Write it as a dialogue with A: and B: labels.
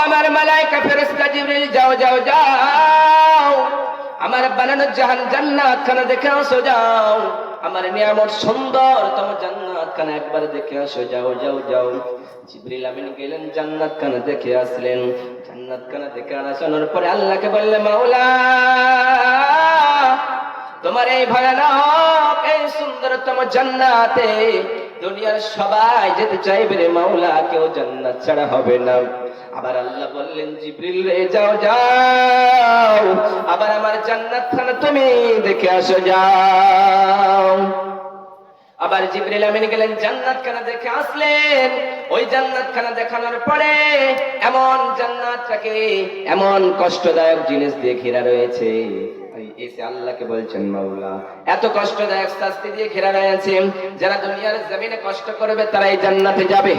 A: আমার মালায়েকা ফেরেশতা জিবরিল যাও যাও যাও, আমার বানানো জান্নাত খানা দেখে আসো যাও, আমার নিয়ামত সুন্দরতম জান্নাত খানা একবার দেখে আসো যাও যাও যাও। জিবরিল আমিন গেলেন জান্নাত খানা দেখে আসলেন। জান্নাত খানা দেখে আসানোর পরে আল্লাহকে বললে, মাওলা তোমার এই ভয়ানক এই সুন্দরতম জান্নাতে দুনিয়ার সবাই যেতে চাইবে রে মাওলা, কেউ জান্নাত ছাড়া হবে না। আবার আল্লাহ বললেন, জিবরিল রে যাও যাও, আবার আমার জান্নাত খানা তুমি দেখে আসো যাও। আবার জিবরিল আমিন গেলেন জান্নাত খানা দেখে আসলেন। ওই জান্নাত খানা দেখানোর পরে এমন জান্নাতটাকে এমন কষ্টদায়ক জিনিস দিয়ে ঘেরা রয়েছে, এসে আল্লাহকে বলছেন, মাওলা এত কষ্টদায়ক শাস্তি দিয়ে ঘেরা রয়েছে, যারা দুনিয়ার জমিনে কষ্ট করবে তারা এই জান্নাতে যাবে।